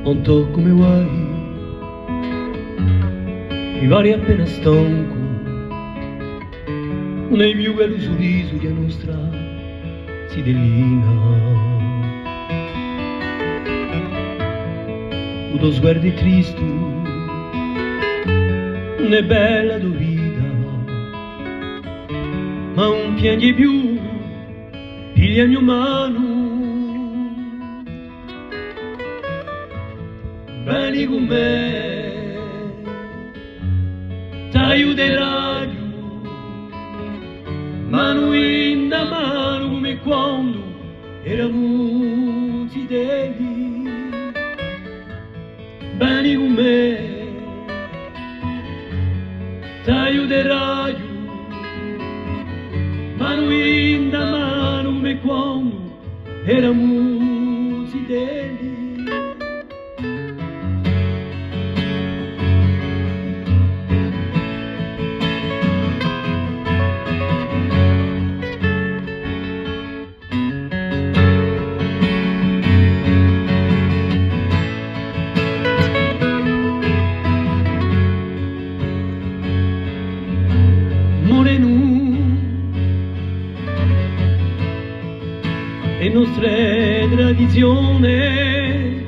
Conto come vuoi, mi pare appena stanco, nei più bello sorriso che nostra si delina. Un tuo sguardo triste, non è bella tua vita, ma non piangi più, piglia mia mano. Vieni con me, t'aiuterai, mano in mano come quando eravamo fedeli. Vieni con me, t'aiuterai, mano in mano come quando eravamo fedeli. Le nostre tradizioni,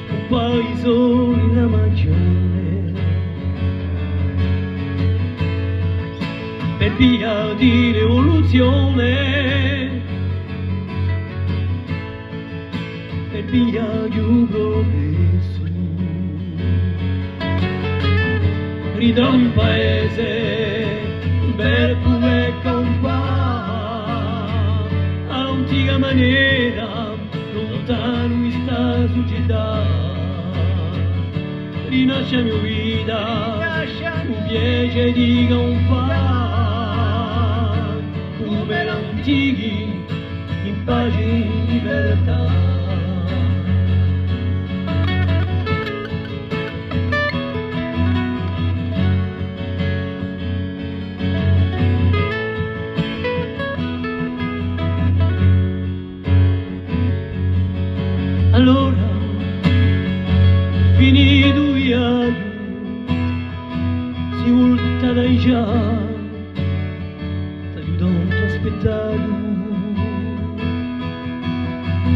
un paese in la magione, per via di rivoluzione, per via di un progresso, ridò un paese per cui compare antica maniera, lontano questa società. Rinasce la mia vita, un piacere di compare, come l'antichi, in pace e in libertà. Allora, finito il viaggio, si volta dai già, t'aiutando a aspettare.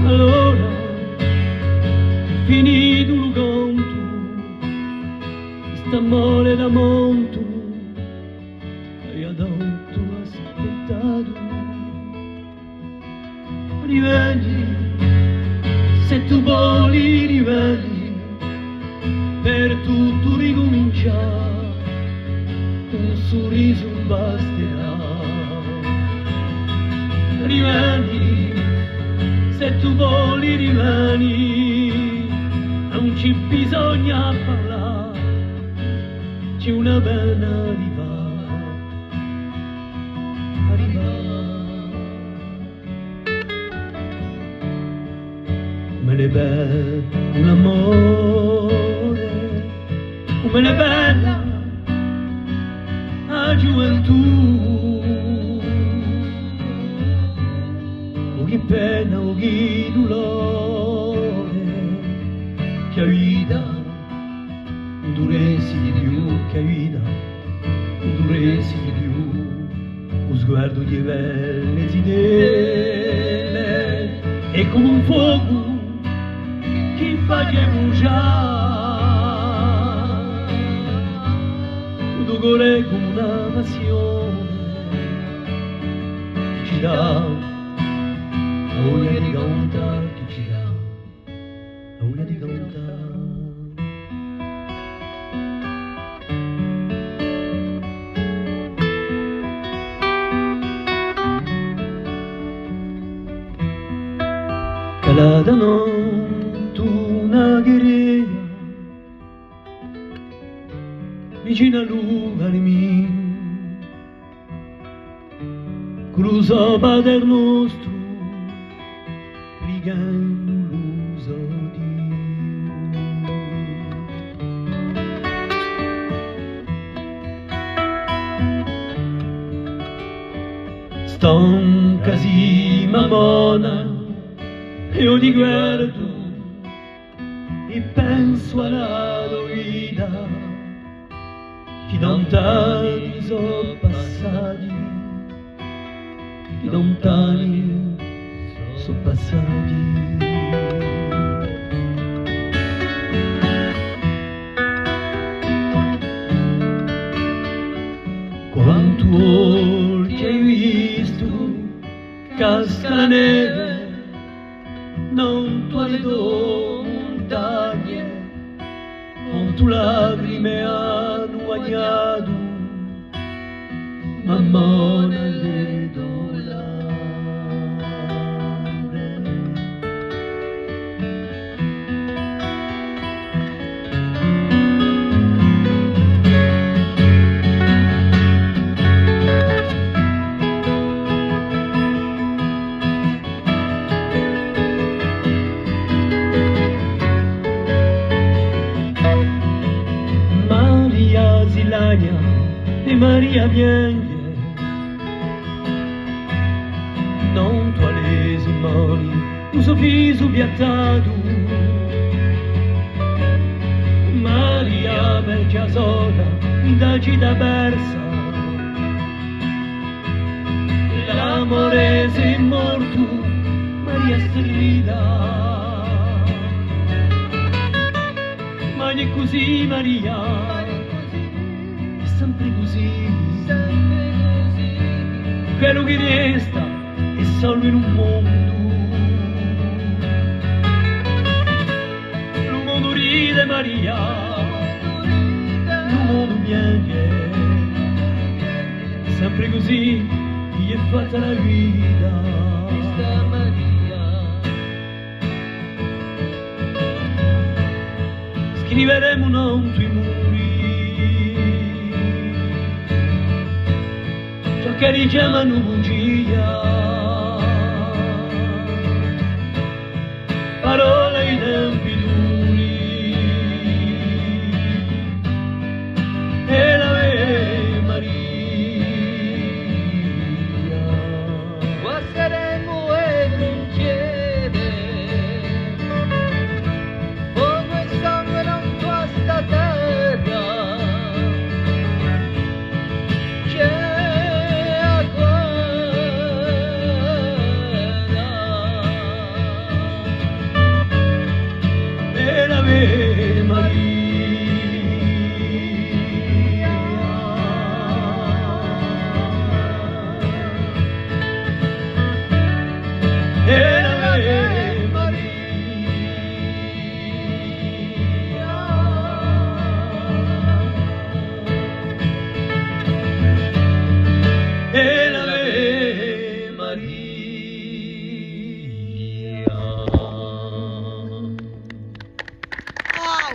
Allora, finito il conto, sta male da monto, t'aiutando a aspettare. Rivendi, se tu vuoi rivendi, per tutto ricominciare, un sorriso basterà. Rimani, se tu vuoi rimani, non ci bisogna parlare, c'è una pena arrivare. Come è bello un amore, come è bella la gioventù, oh che pena, oh che dolore, che vita non duresi di più, che vita non duresi di più, lo sguardo di belle idee è come un fuoco che face bruciare tutto cuore come una passione che ci dà la voglia di cantare, che ci dà la voglia calada tu una guerrera vicino al lugar mio cruza Padre nostro pregando l'uso Dio stanca si mamona io ti guardo e penso alla vita che lontani sono passati, che lontani sono passati. Quanto volte hai visto casca la neve non tuole montagne, con tu lacrime hanno bagnato, mammona le dolare. Silania e Maria Bianche non tuale mani un sorriso piattato Maria Vergia sola indagita persa l'amore sei morto Maria strida ma è così Maria sempre così, quello che resta è solo in un mondo, il mondo ride Maria, il mondo piange, sempre così gli è fatta la vita. Scriveremo un altro i muri che richiamano bugia, parole ai tempi duri, e l'Ave Maria. Passeremo e non chiede, come il sangue non fa sta terra. Ave Maria, Ave Maria. Wow!